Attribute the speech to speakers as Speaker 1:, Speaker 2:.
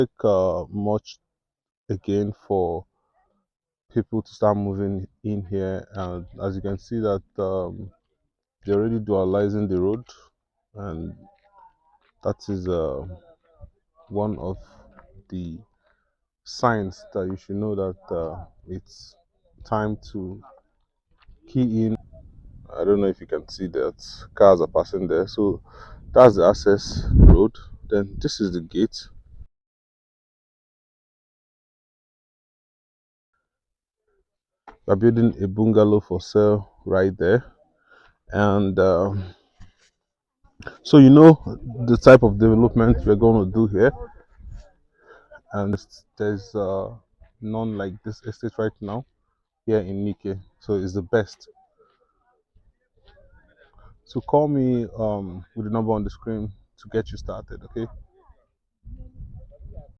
Speaker 1: Take much again for people to start moving in here, and as you can see that they're already dualizing the road, and that is one of the signs that you should know that it's time to key in. I don't know if you can see that cars are passing there. So that's the access road. Then this is the gate. We're building a bungalow for sale right there. And so you know the type of development we're going to do here. And there's none like this estate right now here in Nike. So it's the best. So call me with the number on the screen to get you started, okay?